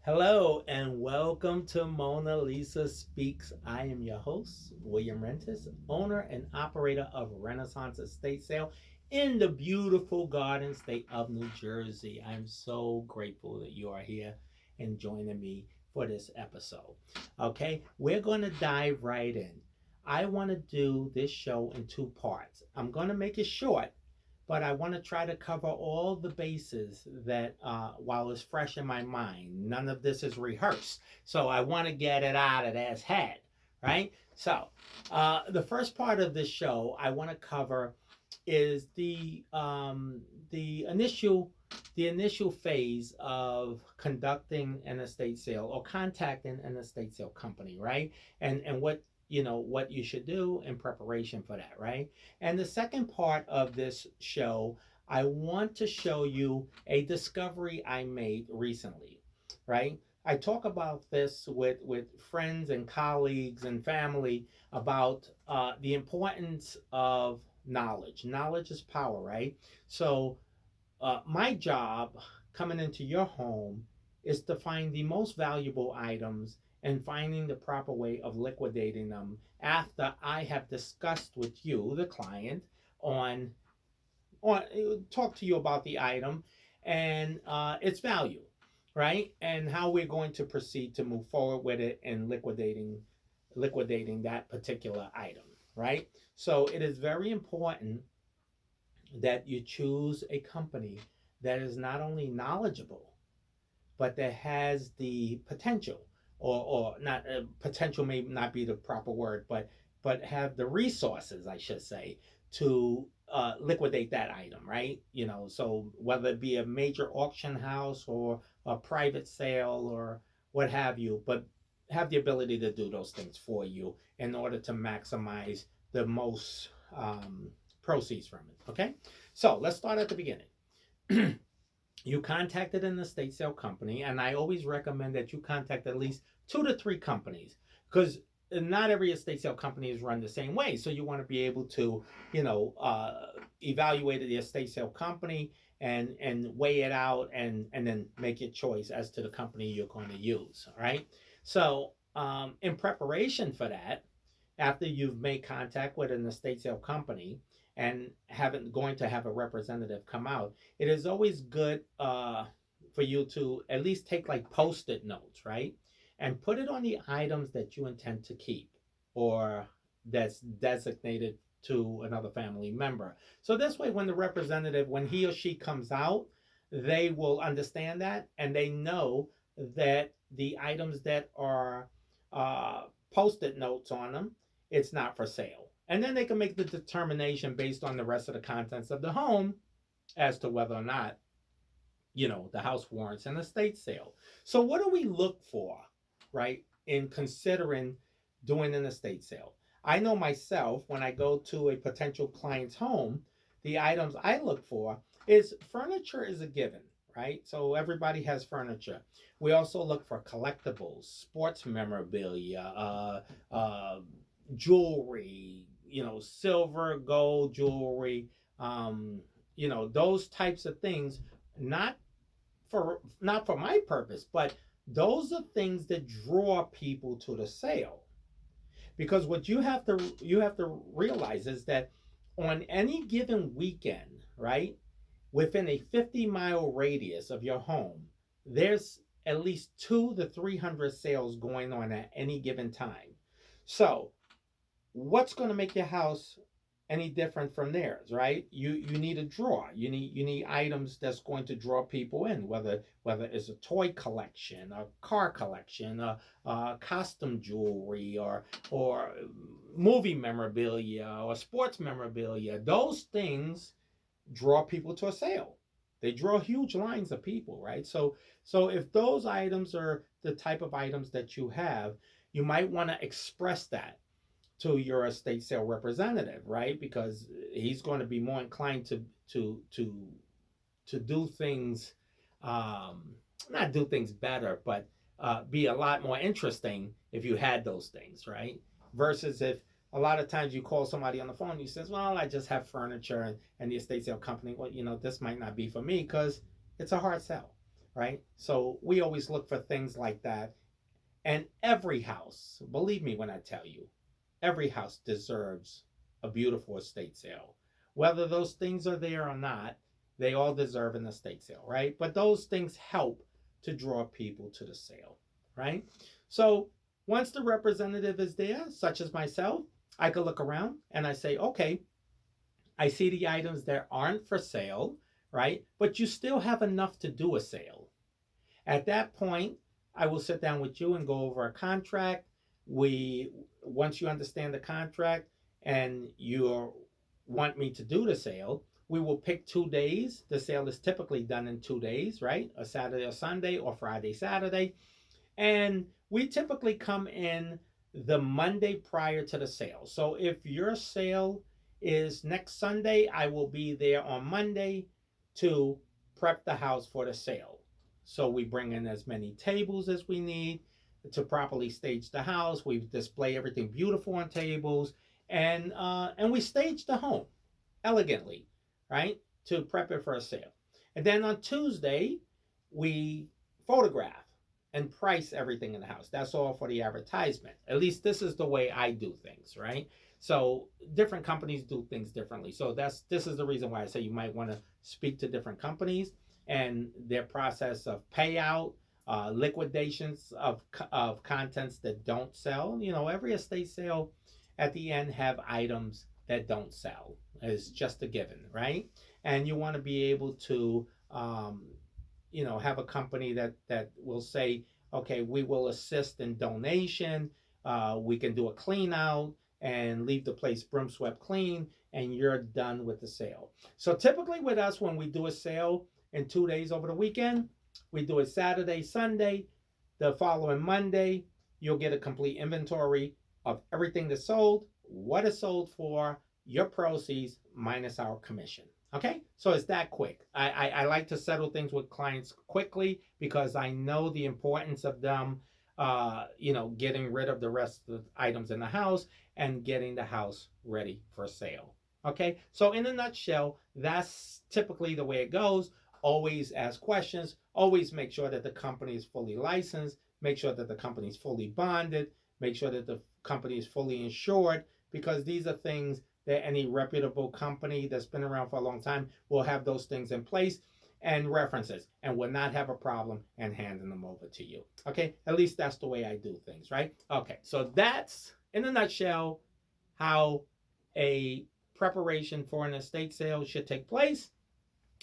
Hello and welcome to Mona Lisa Speaks. I am your host, William Rentis, owner and operator of Renaissance Estate Sale in the beautiful garden state of New Jersey. I'm so grateful that you are here and joining me for this episode. Okay, we're going to dive right in. I want to do this show in two parts. I'm going to make it short, but I want to try to cover all the bases that while it's fresh in my mind. None of this is rehearsed. So I want to get it out of this head, right? So the first part of this show I want to cover is the initial phase of conducting an estate sale or contacting an estate sale company, right? And what you should do in preparation for that, right? And the second part of this show, I want to show you a discovery I made recently, right? I talk about this with friends and colleagues and family about the importance of knowledge. Knowledge is power, right? So, my job coming into your home is to find the most valuable items and finding the proper way of liquidating them after I have discussed with you, the client, on on talk to you about the item and its value, right? And how we're going to proceed to move forward with it and liquidating that particular item, right? So it is very important that you choose a company that is not only knowledgeable but that has the potential, or not, potential may not be the proper word, but have the resources, I should say, to liquidate that item, right? So whether it be a major auction house or a private sale or what have you, but have the ability to do those things for you in order to maximize the most proceeds from it. Okay, so let's start at the beginning. You contacted an estate sale company, and I always recommend that you contact at least two to three companies, because not every estate sale company is run the same way. So you want to be able to, evaluate the estate sale company and weigh it out and then make your choice as to the company you're going to use. All right. So in preparation for that, after you've made contact with an estate sale company and haven't going to have a representative come out, it is always good for you to at least take like post-it notes, right? And put it on the items that you intend to keep or that's designated to another family member. So this way, when the representative, when he or she comes out, they will understand that and they know that the items that are post-it notes on them, it's not for sale. And then they can make the determination based on the rest of the contents of the home as to whether or not, the house warrants an estate sale. So, what do we look for, right, in considering doing an estate sale? I know myself, when I go to a potential client's home, the items I look for is furniture is a given, right? So everybody has furniture. We also look for collectibles, sports memorabilia, jewelry, silver, gold jewelry, those types of things. Not not for my purpose, but those are things that draw people to the sale. Because what you have to realize is that on any given weekend, right, within a 50-mile radius of your home, there's at least 2 to 300 sales going on at any given time. So what's going to make your house any different from theirs, right? You need a draw. You need items that's going to draw people in, whether it's a toy collection, a car collection, a costume jewelry, or movie memorabilia or sports memorabilia. Those things draw people to a sale. They draw huge lines of people, right? So if those items are the type of items that you have, you might want to express that to your estate sale representative, right? Because he's going to be more inclined to do things, um, not do things better, but be a lot more interesting if you had those things, right? Versus if a lot of times you call somebody on the phone, you says, "Well, I just have furniture," and the estate sale company, "Well, this might not be for me because it's a hard sell." right? So we always look for things like that. And every house, believe me when I tell you, every house deserves a beautiful estate sale. Whether those things are there or not, they all deserve an estate sale, right? But those things help to draw people to the sale, right? So once the representative is there, such as myself, I could look around and I say, okay, I see the items that aren't for sale, right? But you still have enough to do a sale. At that point, I will sit down with you and go over a contract. We Once you understand the contract and you want me to do the sale, we will pick 2 days. The sale is typically done in 2 days, right? A Saturday or Sunday or Friday, Saturday. And we typically come in the Monday prior to the sale. So if your sale is next Sunday, I will be there on Monday to prep the house for the sale. So we bring in as many tables as we need to properly stage the house. We display everything beautiful on tables, and we stage the home elegantly, right, to prep it for a sale. And then on Tuesday, we photograph and price everything in the house. That's all for the advertisement. At least this is the way I do things, right? So different companies do things differently. So this is the reason why I say you might want to speak to different companies and their process of payout, liquidations of contents that don't sell. You know, every estate sale at the end have items that don't sell. It's just a given, right? And you want to be able to have a company that will say, okay, we will assist in donation. We can do a clean out and leave the place broom swept clean, and you're done with the sale. So typically with us, when we do a sale in 2 days over the weekend, we do it Saturday, Sunday. The following Monday, you'll get a complete inventory of everything that's sold, what it's sold for, your proceeds minus our commission. Okay, so it's that quick. I like to settle things with clients quickly because I know the importance of them, getting rid of the rest of the items in the house and getting the house ready for sale. Okay, so in a nutshell, that's typically the way it goes. Always ask questions. Always make sure that the company is fully licensed. Make sure that the company is fully bonded. Make sure that the company is fully insured, because these are things that any reputable company that's been around for a long time will have those things in place and references and will not have a problem in handing them over to you. Okay, at least that's the way I do things, right? Okay, so that's in a nutshell how a preparation for an estate sale should take place.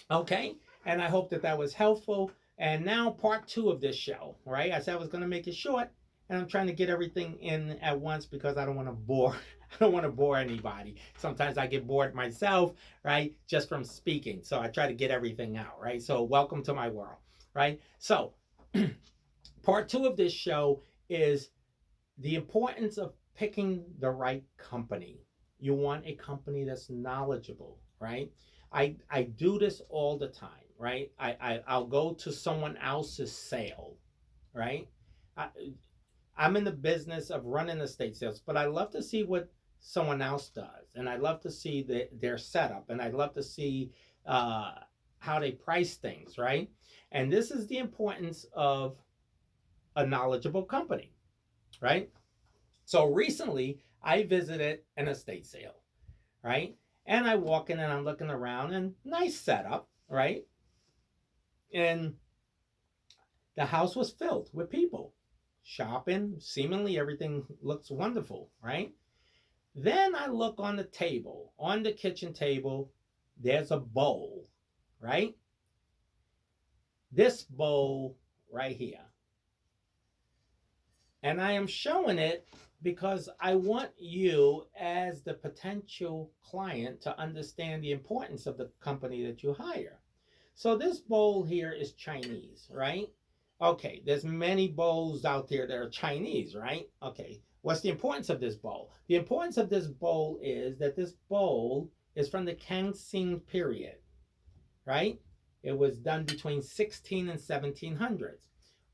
Okay, and I hope that that was helpful. And now part two of this show, right? I said I was going to make it short, and I'm trying to get everything in at once because I don't want to bore. I don't want to bore anybody. Sometimes I get bored myself, right? Just from speaking. So I try to get everything out, right? So welcome to my world, right? So part two of this show is the importance of picking the right company. You want a company that's knowledgeable, right? I do this all the time, right? I'll go to someone else's sale, right? I, I'm in the business of running estate sales, but I love to see what someone else does, and I love to see their setup, and I love to see uh, how they price things, right? And this is the importance of a knowledgeable company, right? So recently, I visited an estate sale, right? And I walk in and I'm looking around, and nice setup, right? And the house was filled with people shopping. Seemingly everything looks wonderful, right? Then I look on the table, on the kitchen table, there's a bowl, right? This bowl right here. And I am showing it because I want you, as the potential client, to understand the importance of the company that you hire. So this bowl here is Chinese, right? Okay, there's many bowls out there that are Chinese, right? Okay, what's the importance of this bowl? The importance of this bowl is that this bowl is from the Kangxing period, right? It was done between 16 and 1700s.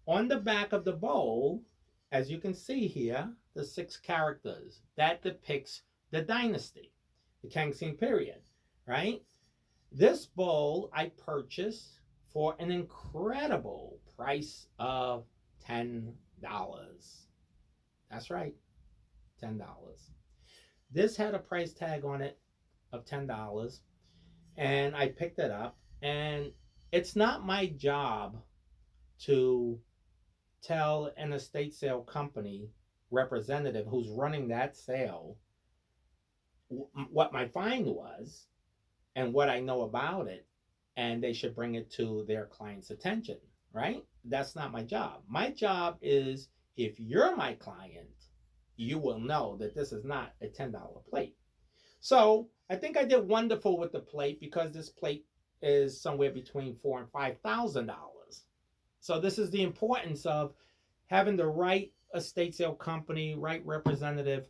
On the back of the bowl, as you can see here, the 6 characters that depicts the dynasty, the Kangxing period, right? This bowl I purchased for an incredible price of $10. That's right, $10. This had a price tag on it of $10, and I picked it up. And it's not my job to tell an estate sale company representative who's running that sale what my find was and what I know about it, and they should bring it to their client's attention, right? That's not my job. My job is, if you're my client, you will know that this is not a $10 plate. So I think I did wonderful with the plate, because this plate is somewhere between $4,000 and $5,000. So this is the importance of having the right estate sale company, right representative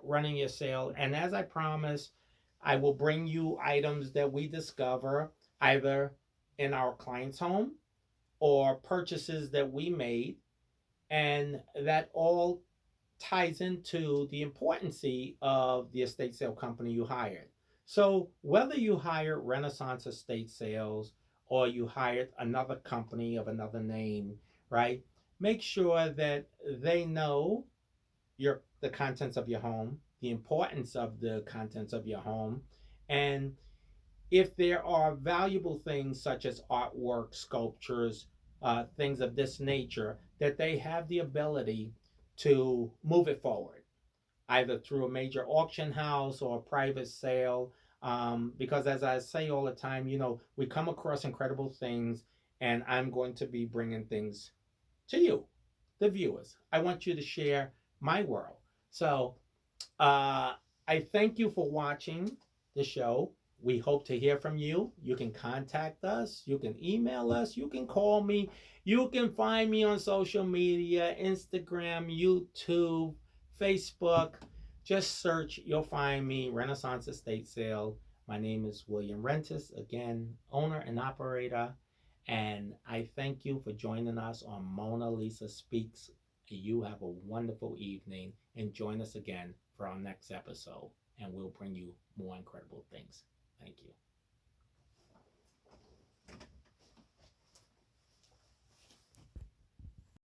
running your sale. And as I promised, I will bring you items that we discover either in our client's home or purchases that we made, and that all ties into the importance of the estate sale company you hired. So whether you hired Renaissance Estate Sales or you hired another company of another name, right? Make sure that they know the contents of your home, the importance of the contents of your home, and if there are valuable things such as artwork, sculptures, things of this nature, that they have the ability to move it forward, either through a major auction house or a private sale. Because as I say all the time, we come across incredible things, and I'm going to be bringing things to you, the viewers. I want you to share my world. So I thank you for watching the show. We hope to hear from you. You can contact us. You can email us. You can call me. You can find me on social media, Instagram, YouTube, Facebook. Just search. You'll find me, Renaissance Estate Sale. My name is William Rentis, again, owner and operator. And I thank you for joining us on Mona Lisa Speaks. You have a wonderful evening, and join us again for our next episode, and we'll bring you more incredible things. Thank you.